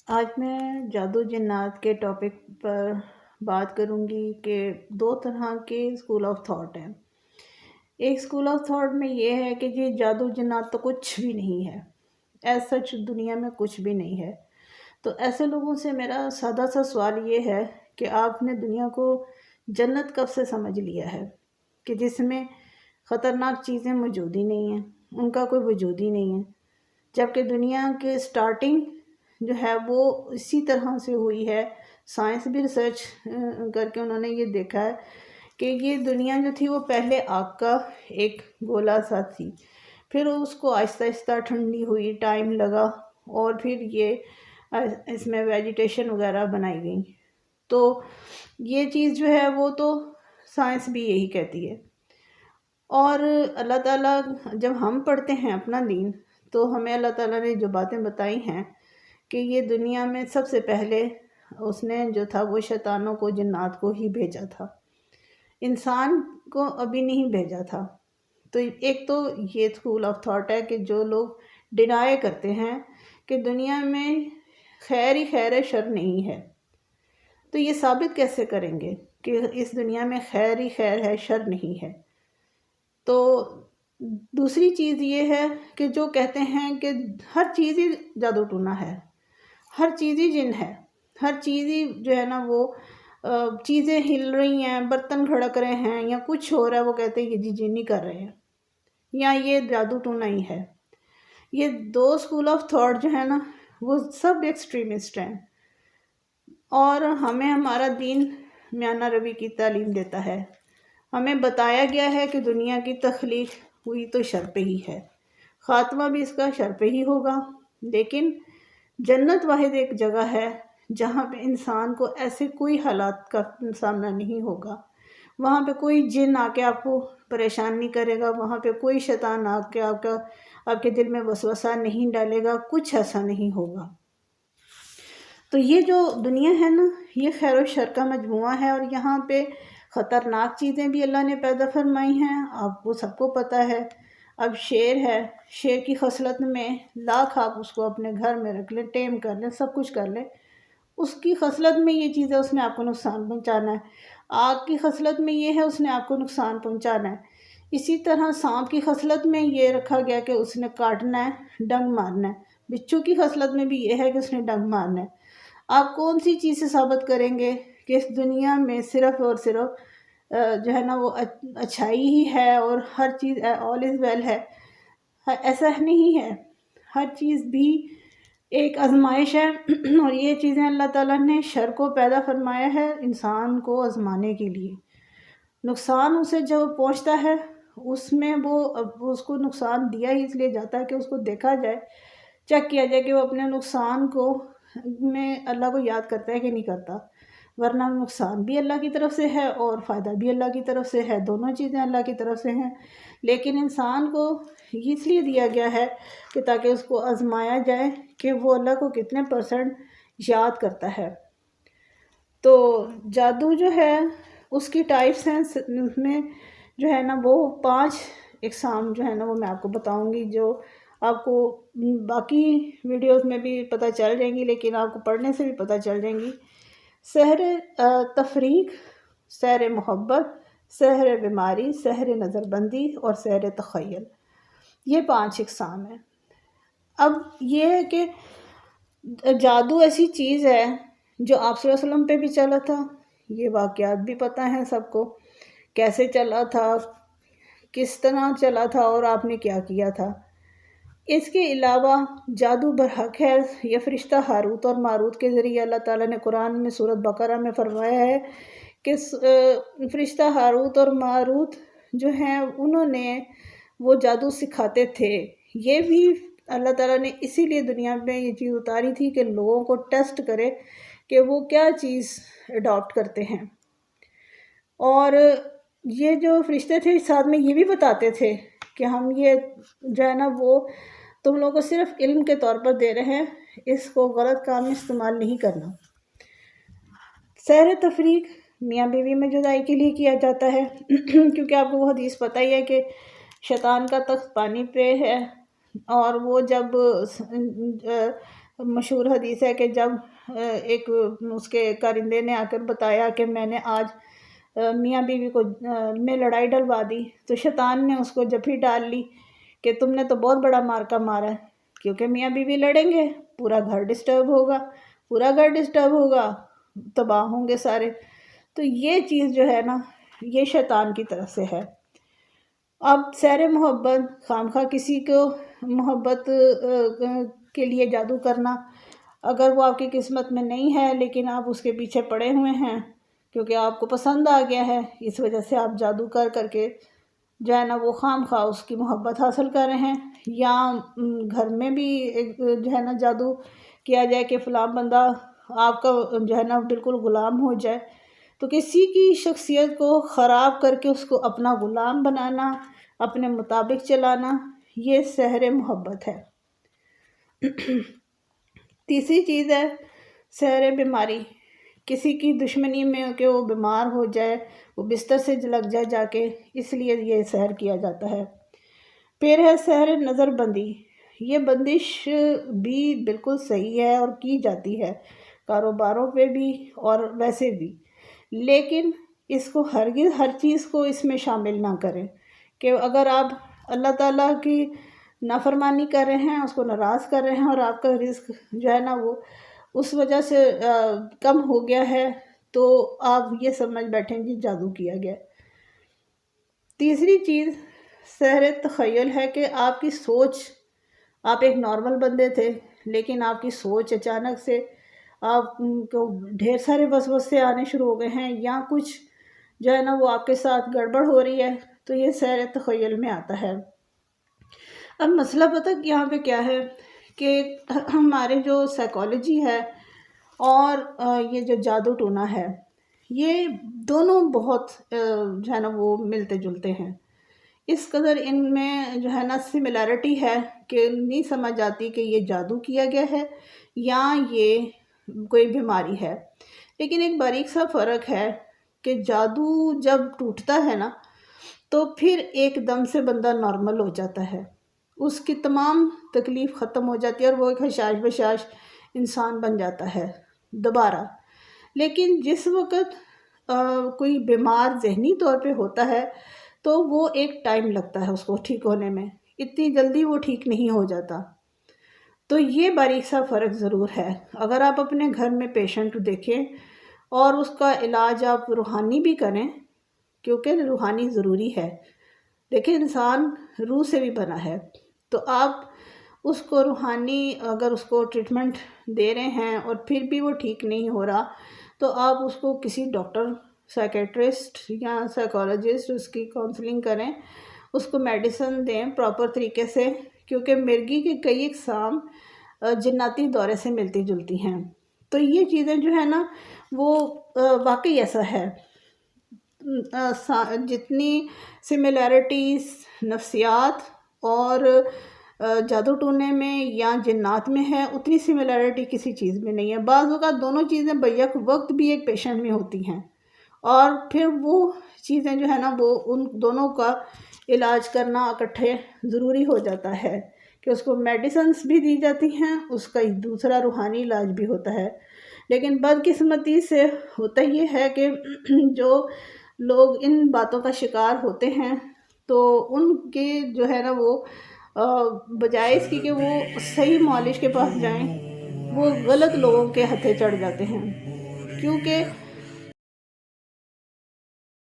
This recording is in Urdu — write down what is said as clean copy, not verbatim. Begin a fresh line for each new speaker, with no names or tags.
آج میں جادو جنات کے ٹاپک پر بات کروں گی کہ دو طرح کے اسکول آف تھاٹ ہیں۔ ایک اسکول آف تھاٹ میں یہ ہے کہ یہ جادو جنات تو کچھ بھی نہیں ہے، ایز سچ دنیا میں کچھ بھی نہیں ہے۔ تو ایسے لوگوں سے میرا سادہ سا سوال یہ ہے کہ آپ نے دنیا کو جنت کب سے سمجھ لیا ہے کہ جس میں خطرناک چیزیں موجود ہی نہیں ہیں، ان کا کوئی وجود ہی نہیں ہے، جبکہ دنیا کے سٹارٹنگ جو ہے وہ اسی طرح سے ہوئی ہے۔ سائنس بھی ریسرچ کر کے انہوں نے یہ دیکھا ہے کہ یہ دنیا جو تھی وہ پہلے آگ کا ایک گولا سا تھی، پھر اس کو آہستہ آہستہ ٹھنڈی ہوئی، ٹائم لگا، اور پھر یہ اس میں ویجیٹیشن وغیرہ بنائی گئی۔ تو یہ چیز جو ہے وہ تو سائنس بھی یہی کہتی ہے۔ اور اللہ تعالیٰ جب ہم پڑھتے ہیں اپنا دین تو ہمیں اللہ تعالیٰ نے جو باتیں بتائی ہیں کہ یہ دنیا میں سب سے پہلے اس نے جو تھا وہ شیطانوں کو، جنات کو ہی بھیجا تھا، انسان کو ابھی نہیں بھیجا تھا۔ تو ایک تو یہ اسکول آف تھاٹ ہے کہ جو لوگ ڈینائی کرتے ہیں کہ دنیا میں خیر ہی خیر ہے، شر نہیں ہے، تو یہ ثابت کیسے کریں گے کہ اس دنیا میں خیر ہی خیر ہے، شر نہیں ہے؟ تو دوسری چیز یہ ہے کہ جو کہتے ہیں کہ ہر چیز ہی جادو ٹونا ہے، ہر چیز ہی جن ہے، ہر چیز ہی جو ہے نا وہ چیزیں ہل رہی ہیں، برتن کھڑک رہے ہیں یا کچھ ہو رہا ہے، وہ کہتے ہیں کہ جی جن ہی کر رہے ہیں یا یہ جادو ٹونا ہی ہے۔ یہ دو اسکول آف تھاٹ جو ہے نا وہ سب ایکسٹریمسٹ ہیں، اور ہمیں ہمارا دین میانہ روی کی تعلیم دیتا ہے۔ ہمیں بتایا گیا ہے کہ دنیا کی تخلیق ہوئی تو شر پہ ہی ہے، خاتمہ بھی اس کا شر پہ ہی ہوگا، لیکن جنت واحد ایک جگہ ہے جہاں پہ انسان کو ایسے کوئی حالات کا سامنا نہیں ہوگا، وہاں پہ کوئی جن آ کے آپ کو پریشان نہیں کرے گا، وہاں پہ کوئی شیطان آ کے آپ کے دل میں وسوسہ نہیں ڈالے گا، کچھ ایسا نہیں ہوگا۔ تو یہ جو دنیا ہے نا یہ خیر و شر کا مجموعہ ہے، اور یہاں پہ خطرناک چیزیں بھی اللہ نے پیدا فرمائی ہیں، آپ کو سب کو پتہ ہے۔ اب شیر ہے، شیر کی خصلت میں لاکھ آپ اس کو اپنے گھر میں رکھ لیں، ٹیم کر لیں، سب کچھ کر لیں، اس کی خصلت میں یہ چیز ہے، اس نے آپ کو نقصان پہنچانا ہے۔ آگ کی خصلت میں یہ ہے، اس نے آپ کو نقصان پہنچانا ہے۔ اسی طرح سانپ کی خصلت میں یہ رکھا گیا کہ اس نے کاٹنا ہے، ڈنگ مارنا ہے۔ بچھو کی خصلت میں بھی یہ ہے کہ اس نے ڈنگ مارنا ہے۔ آپ کون سی چیز سے ثابت کریں گے کہ اس دنیا میں صرف اور صرف جو ہے نا وہ اچھائی ہی ہے اور ہر چیز آل از ویل ہے؟ ایسا نہیں ہے، ہر چیز بھی ایک آزمائش ہے، اور یہ چیزیں اللہ تعالیٰ نے شر کو پیدا فرمایا ہے انسان کو آزمانے کے لیے۔ نقصان اسے جب پہنچتا ہے اس میں وہ اس کو نقصان دیا ہی اس لیے جاتا ہے کہ اس کو دیکھا جائے، چیک کیا جائے کہ وہ اپنے نقصان کو میں اللہ کو یاد کرتا ہے کہ نہیں کرتا، ورنہ نقصان بھی اللہ کی طرف سے ہے اور فائدہ بھی اللہ کی طرف سے ہے، دونوں چیزیں اللہ کی طرف سے ہیں۔ لیکن انسان کو اس لیے دیا گیا ہے کہ تاکہ اس کو آزمایا جائے کہ وہ اللہ کو کتنے پرسنٹ یاد کرتا ہے۔ تو جادو جو ہے اس کی ٹائپس ہیں، اس میں جو ہے نا وہ 5 اقسام جو ہے نا وہ میں آپ کو بتاؤں گی، جو آپ کو باقی ویڈیوز میں بھی پتہ چل جائیں گی، لیکن آپ کو پڑھنے سے بھی پتہ چل جائیں گی۔ سحر تفریق، سحر محبت، سحر بیماری، سحر نظر بندی اور سحر تخیل، یہ 5 اقسام ہیں۔ اب یہ ہے کہ جادو ایسی چیز ہے جو آپ صلی اللہ علیہ وسلم پہ بھی چلا تھا، یہ واقعات بھی پتہ ہیں سب کو، کیسے چلا تھا، کس طرح چلا تھا اور آپ نے کیا کیا تھا۔ اس کے علاوہ جادو برحق ہے، یہ فرشتہ ہاروت اور ماروت کے ذریعے اللہ تعالیٰ نے قرآن میں سورۃ بقرہ میں فرمایا ہے کہ فرشتہ ہاروت اور ماروت جو ہیں انہوں نے وہ جادو سکھاتے تھے۔ یہ بھی اللہ تعالیٰ نے اسی لیے دنیا میں یہ چیز اتاری تھی کہ لوگوں کو ٹیسٹ کرے کہ وہ کیا چیز اڈاپٹ کرتے ہیں۔ اور یہ جو فرشتے تھے ساتھ میں یہ بھی بتاتے تھے کہ ہم یہ جو ہے نا وہ تم لوگوں کو صرف علم کے طور پر دے رہے ہیں، اس کو غلط کام میں استعمال نہیں کرنا۔ سحر تفریق میاں بیوی میں جدائی کے لیے کیا جاتا ہے، کیونکہ آپ کو وہ حدیث پتہ ہی ہے کہ شیطان کا تخت پانی پہ ہے، اور وہ جب مشہور حدیث ہے کہ جب ایک اس کے کارندے نے آ کر بتایا کہ میں نے آج میاں بیوی کو میں لڑائی ڈلوا دی، تو شیطان نے اس کو جپھی ڈال لی کہ تم نے تو بہت بڑا مارکا مارا ہے، کیونکہ میاں بیوی لڑیں گے پورا گھر ڈسٹرب ہوگا، پورا گھر ڈسٹرب ہوگا، تباہ ہوں گے سارے۔ تو یہ چیز جو ہے نا، یہ شیطان کی طرف سے ہے۔ اب سیر محبت، خواہ کسی کو محبت کے لیے جادو کرنا، اگر وہ آپ کی قسمت میں نہیں ہے لیکن آپ اس کے پیچھے پڑے ہوئے ہیں کیونکہ آپ کو پسند آ گیا ہے، اس وجہ سے آپ جادو کر کے جو ہے نا وہ خواہ اس کی محبت حاصل کر رہے ہیں، یا گھر میں بھی جو ہے نا جادو کیا جائے کہ فلاں بندہ آپ کا جو ہے نا بالکل غلام ہو جائے، تو کسی کی شخصیت کو خراب کر کے اس کو اپنا غلام بنانا، اپنے مطابق چلانا، یہ سحر محبت ہے۔ تیسری چیز ہے سحر بیماری، کسی کی دشمنی میں کہ وہ بیمار ہو جائے، وہ بستر سے لگ جائے جا کے، اس لیے یہ سحر کیا جاتا ہے۔ پھر ہے سحر نظر بندی، یہ بندش بھی بالکل صحیح ہے اور کی جاتی ہے کاروباروں پہ بھی اور ویسے بھی، لیکن اس کو ہرگز ہر چیز کو اس میں شامل نہ کریں کہ اگر آپ اللہ تعالیٰ کی نافرمانی کر رہے ہیں، اس کو ناراض کر رہے ہیں اور آپ کا رزق جو ہے نا وہ اس وجہ سے کم ہو گیا ہے، تو آپ یہ سمجھ بیٹھیں کہ جادو کیا گیا۔ تیسری چیز سحر تخیل ہے کہ آپ کی سوچ، آپ ایک نارمل بندے تھے لیکن آپ کی سوچ اچانک سے آپ کو ڈھیر سارے وسوسے آنے شروع ہو گئے ہیں، یا کچھ جو ہے نا وہ آپ کے ساتھ گڑبڑ ہو رہی ہے، تو یہ سحر تخیل میں آتا ہے۔ اب مسئلہ پتہ یہاں پہ کیا ہے کہ ہمارے جو سائیکالوجی ہے اور یہ جو جادو ٹونا ہے، یہ دونوں بہت جو ہے نا وہ ملتے جلتے ہیں، اس قدر ان میں جو ہے نا سملیرٹی ہے کہ نہیں سمجھ آتی کہ یہ جادو کیا گیا ہے یا یہ کوئی بیماری ہے۔ لیکن ایک باریک سا فرق ہے کہ جادو جب ٹوٹتا ہے نا تو پھر ایک دم سے بندہ نارمل ہو جاتا ہے، اس کی تمام تکلیف ختم ہو جاتی ہے اور وہ ایک حشاش بشاش انسان بن جاتا ہے دوبارہ۔ لیکن جس وقت کوئی بیمار ذہنی طور پہ ہوتا ہے تو وہ ایک ٹائم لگتا ہے اس کو ٹھیک ہونے میں، اتنی جلدی وہ ٹھیک نہیں ہو جاتا۔ تو یہ باریک سا فرق ضرور ہے۔ اگر آپ اپنے گھر میں پیشنٹ دیکھیں اور اس کا علاج آپ روحانی بھی کریں، کیونکہ روحانی ضروری ہے، دیکھیں انسان روح سے بھی بنا ہے، تو آپ اس کو روحانی اگر اس کو ٹریٹمنٹ دے رہے ہیں اور پھر بھی وہ ٹھیک نہیں ہو رہا، تو آپ اس کو کسی ڈاکٹر، سائیکیٹرسٹ یا سائیکالوجسٹ اس کی کاؤنسلنگ کریں، اس کو میڈیسن دیں پراپر طریقے سے، کیونکہ مرگی کے کئی اقسام جناتی دورے سے ملتی جلتی ہیں۔ تو یہ چیزیں جو ہے نا وہ واقعی ایسا ہے، جتنی سملیرٹیز نفسیات اور جادو ٹونے میں یا جنات میں ہے، اتنی سملیرٹی کسی چیز میں نہیں ہے۔ بعض اوقات دونوں چیزیں بیک وقت بھی ایک پیشنٹ میں ہوتی ہیں، اور پھر وہ چیزیں جو ہے نا وہ ان دونوں کا علاج کرنا اکٹھے ضروری ہو جاتا ہے کہ اس کو میڈیسنز بھی دی جاتی ہیں، اس کا دوسرا روحانی علاج بھی ہوتا ہے۔ لیکن بدقسمتی سے ہوتا یہ ہے کہ جو لوگ ان باتوں کا شکار ہوتے ہیں تو ان کے جو ہے نا وہ بجائے اس کی کہ وہ صحیح معالج کے پاس جائیں، وہ غلط لوگوں کے ہتھے چڑھ جاتے ہیں، کیونکہ